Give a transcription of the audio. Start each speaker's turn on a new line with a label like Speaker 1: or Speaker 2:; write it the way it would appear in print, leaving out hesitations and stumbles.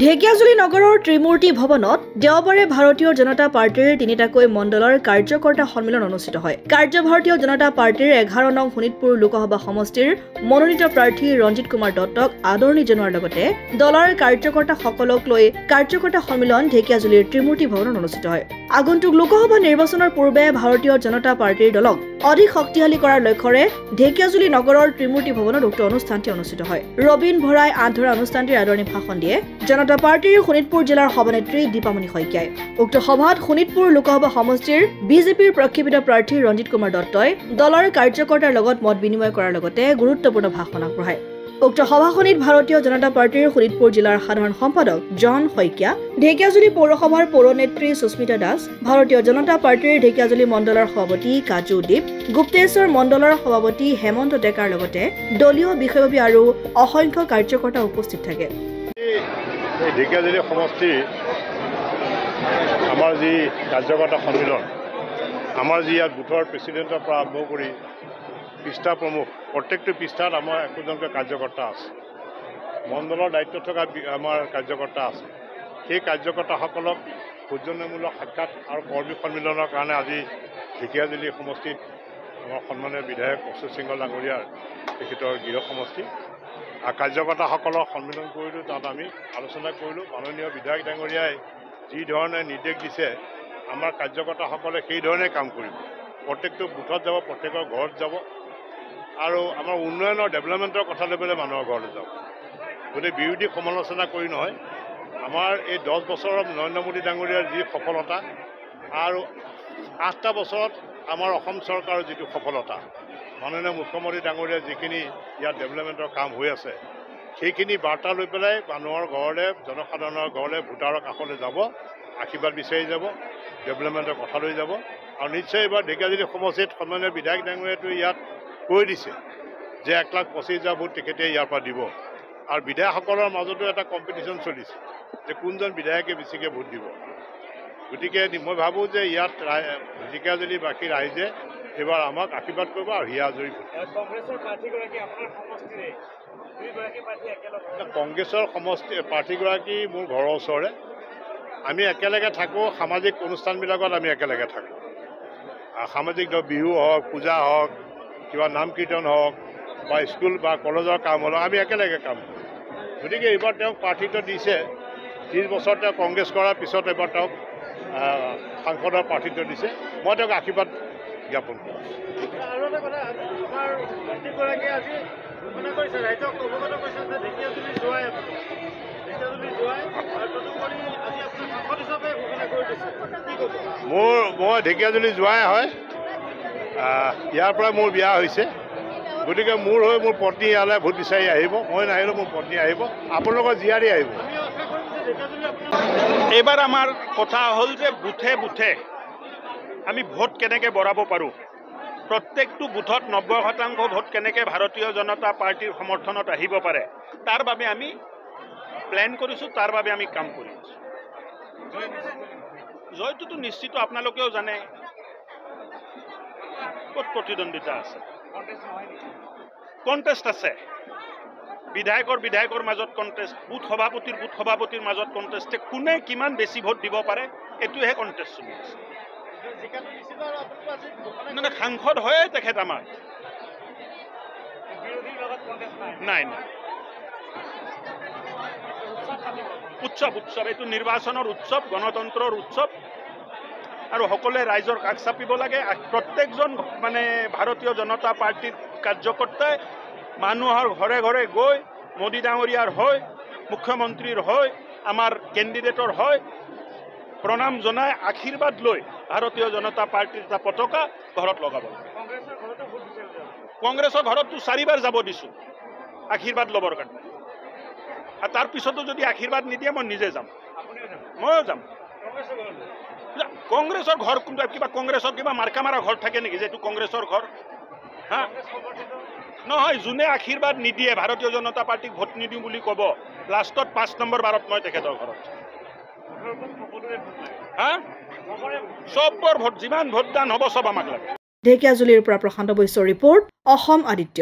Speaker 1: ঢেকিয়াজুলি নগৰৰ ত্ৰিমূৰ্তি ভৱনত দেওবাৰে ভাৰতীয় জনতা পাৰ্টিৰ তিনিটাকৈ মণ্ডলৰ কাৰ্যকৰ্তা সন্মিলন অনুষ্ঠিত হয়। ভাৰতীয় জনতা পাৰ্টিৰ 11 নং শোণিতপুৰ লোকসভা সমষ্টিৰ মনোনীত প্ৰাৰ্থী ৰঞ্জিত কুমাৰ দত্তক আদৰণি জনোৱাৰ লগতে দলৰ কাৰ্যকৰ্তাসকলক লৈ কাৰ্যকৰ্তা সন্মিলন ঢেকিয়াজুলিৰ ত্ৰিমূৰ্তি ভৱনত অনুষ্ঠিত হয়। আগন্তুক লোকসভা নিৰ্বাচনৰ পূৰ্বে ভাৰতীয় জনতা পাৰ্টিৰ দলক অধিক শক্তিশালী কৰাৰ লক্ষ্যৰে ঢেকিয়াজুলি নগৰৰ ত্ৰিমূৰ্তি ভৱনত উক্ত অনুষ্ঠানটি অনুষ্ঠিত হয়। ৰবীন ভৰাই আধৰা অনুষ্ঠানটিৰ আদৰণি ভাষণ দিয়ে জনতা পাৰ্টিৰ শোণিতপুৰ জিলাৰ সভানেত্ৰী দীপামণি শইকীয়াই। উক্ত সভাত শোণিতপুৰ লোকসভা সমষ্টিৰ বিজেপিৰ প্ৰক্ষেপিত প্ৰাৰ্থী ৰঞ্জিত কুমাৰ দত্তই দলৰ কাৰ্যকৰ্তাৰ লগত মত বিনিময় কৰাৰ লগতে গুৰুত্বপূৰ্ণ ভাষণ আগবঢ়ায়। উক্ত সভাখনিত ভাৰতীয় জনতা পাৰ্টিৰ শোণিতপুৰ জিলাৰ সাধাৰণ সম্পাদক জন শইকীয়া, ঢেকিয়াজুলি পৌৰসভাৰ পৌৰনেত্ৰী সুস্মিতা দাস, ভাৰতীয় জনতা পাৰ্টিৰ ঢেকিয়াজুলি মণ্ডলৰ সভাপতি কাজু দীপ, গুপ্তেশ্বৰ মণ্ডলৰ সভাপতি হেমন্ত ডেকাৰ লগতে দলীয় বিষয়ববী আৰু অসংখ্য কাৰ্যকৰ্তা উপস্থিত থাকে।
Speaker 2: ঢেকিয়াজুলি সমষ্টিৰ আমাৰ যি কাৰ্যকৰ্তা সন্মিলন, আমাৰ যি ইয়াত বুথৰ প্ৰেচিডেণ্টৰ পৰা আৰম্ভ কৰি পৃষ্ঠা প্ৰমুখ প্ৰত্যেকটো পৃষ্ঠাত আমাৰ একোজনকৈ কাৰ্যকৰ্তা আছে। মণ্ডলৰ দায়িত্বত থকা আমাৰ কাৰ্যকৰ্তা আছে। সেই কাৰ্যকৰ্তাসকলক সৌজন্যমূলক সাক্ষাৎ আৰু কৰ্মী সন্মিলনৰ কাৰণে আজি ঢেকিয়াজুলি সমষ্টিত আমাৰ সন্মানীয় বিধায়ক অচ্যুত সিংহল ডাঙৰীয়াৰ তেখেতৰ গৃহ সমষ্টি কাৰ্যকৰ্তাসকলক সন্মিলন কৰিলোঁ। তাত আমি আলোচনা কৰিলোঁ। মাননীয় বিধায়ক ডাঙৰীয়াই যি ধৰণে নিৰ্দেশ দিছে আমাৰ কাৰ্যকৰ্তাসকলে সেই ধৰণে কাম কৰিব। প্ৰত্যেকটো বুথত যাব, প্ৰত্যেকৰ ঘৰত যাব আৰু আমাৰ উন্নয়নৰ ডেভেলপমেণ্টৰ কথা লৈ পেলাই মানুহৰ ঘৰলৈ যাব। গতিকে বিৰোধী সমালোচনা কৰি নহয়, আমাৰ এই 10 বছৰৰ নৰেন্দ্ৰ মোদী ডাঙৰীয়াৰ যি সফলতা আৰু 8টা বছৰত আমাৰ অসম চৰকাৰৰ যিটো সফলতা, মাননীয় মুখ্যমন্ত্ৰী ডাঙৰীয়াৰ যিখিনি ইয়াত ডেভেলপমেণ্টৰ কাম হৈ আছে, সেইখিনি বাৰ্তা লৈ পেলাই মানুহৰ ঘৰলৈ, জনসাধাৰণৰ ঘৰলৈ, ভোটাৰৰ কাষলৈ যাব, আশীৰ্বাদ বিচাৰি যাব, ডেভেলপমেণ্টৰ কথা লৈ যাব। আৰু নিশ্চয় এইবাৰ ঢেকিয়াজুলি সমষ্টিত সন্মানীয় বিধায়ক ডাঙৰীয়াটো ইয়াত কৈ দিছে যে 1,25,000 ভোট তেখেতে ইয়াৰ পৰা দিব। আৰু বিধায়কসকলৰ মাজতো এটা কম্পিটিশ্যন চলিছে যে কোনজন বিধায়কে বেছিকৈ ভোট দিব। গতিকে মই ভাবোঁ যে ইয়াত ঢেকিয়াজুলিবাসী ৰাইজে এইবাৰ আমাক আশীৰ্বাদ কৰিব আৰু হিয়া আজৰি ভোট। কংগ্ৰেছৰ সমষ্টি প্ৰাৰ্থীগৰাকী মোৰ ঘৰৰ ওচৰৰে। আমি একেলগে থাকোঁ, সামাজিক অনুষ্ঠানবিলাকত আমি একেলগে থাকোঁ। সামাজিক বিহু হওক, পূজা হওক, কিবা নাম কীৰ্তন হওক বা স্কুল বা কলেজৰ কাম হওক, আমি একেলগে কাম কৰোঁ। গতিকে এইবাৰ তেওঁক প্ৰাৰ্থিত্ব দিছে। 30 বছৰ তেওঁ কংগ্ৰেছ কৰাৰ পিছত এইবাৰ তেওঁক সাংসদৰ প্ৰাৰ্থিত্ব দিছে। মই তেওঁক আশীৰ্বাদ জ্ঞাপন কৰোঁ।
Speaker 3: আৰু এটা কথা, আমাৰ মন্ত্ৰীগৰাকীয়ে আজি ঘোষণা কৰিছে, ৰাইজক অৱগত কৰিছে যে ঢেকিয়াজুলি যোৱাই আৰু তদুপৰি আজি আপোনাৰ সাংসদ হিচাপে ঘোষণা কৰি দিছে। কি ক'ব?
Speaker 2: মই ঢেকিয়াজুলি যোৱাই হয়। ইয়াৰ পৰা মোৰ বিয়া হৈছে। গতিকে মোৰ হৈ মোৰ পত্নী ইয়ালৈ ভোট বিচাৰি আহিব। মই নাহিলেও মোৰ পত্নী আহিব, আপোনালোকৰ জীয়াৰী আহিব।
Speaker 4: এইবাৰ আমাৰ কথা হ'ল যে বুথে বুথে আমি ভোট কেনেকৈ বঢ়াব পাৰোঁ, প্ৰত্যেকটো বুথত 90% ভোট কেনেকৈ ভাৰতীয় জনতা পাৰ্টিৰ সমৰ্থনত আহিব পাৰে, তাৰ বাবে আমি প্লেন কৰিছোঁ, তাৰ বাবে আমি কাম কৰি আছোঁ। জয়টোতো নিশ্চিত, আপোনালোকেও জানে। ক'ত প্ৰতিদ্বন্দ্বিতা আছে? কণ্টেষ্ট আছে। বিধায়কৰ মাজত কণ্টেষ্ট, বুথ সভাপতিৰ মাজত কণ্টেষ্ট। কোনে কিমান বেছি ভোট দিব পাৰে এইটোহে কণ্টেষ্ট চলি আছে। মানে সাংসদ হয়ে তেখেত আমাৰ নাই নাই। উৎসৱ এইটো নিৰ্বাচনৰ উৎসৱ, গণতন্ত্ৰৰ উৎসৱ আৰু সকলোৱে ৰাইজৰ কাষ চাপিব লাগে। প্ৰত্যেকজন মানে ভাৰতীয় জনতা পাৰ্টিৰ কাৰ্যকৰ্তাই মানুহৰ ঘৰে ঘৰে গৈ মোদী ডাঙৰীয়াৰ হৈ, মুখ্যমন্ত্ৰীৰ হৈ, আমাৰ কেণ্ডিডেটৰ হৈ প্ৰণাম জনাই আশীৰ্বাদ লৈ ভাৰতীয় জনতা পাৰ্টিৰ এটা পতাকা ঘৰত লগাব লাগে। কংগ্ৰেছৰ ঘৰততো 4বাৰ যাব দিছোঁ আশীৰ্বাদ ল'বৰ কাৰণে। আৰু তাৰপিছতো যদি আশীৰ্বাদ নিদিয়ে মই নিজে যাম, ময়ো যাম। কংগ্ৰেছৰ ঘৰ কিবা কংগ্ৰেছৰ কিবা মাৰ্কা মাৰা ঘৰ থাকে নেকি যে এইটো কংগ্ৰেছৰ ঘৰ? হা নহয়, যোনে আশীৰ্বাদ নিদিয়ে, ভাৰতীয় জনতা পাৰ্টিক ভোট নিদিওঁ বুলি ক'ব, লাষ্টত 5 নম্বৰ বাৰত মই তেখেতৰ ঘৰত চবৰ ভোট, যিমান ভোটদান হ'ব চব আমাক লাগে।
Speaker 1: ঢেকিয়াজুলিৰ পৰা প্ৰশান্ত বৈশ্যৰ ৰিপৰ্ট, অসম আদিত্য।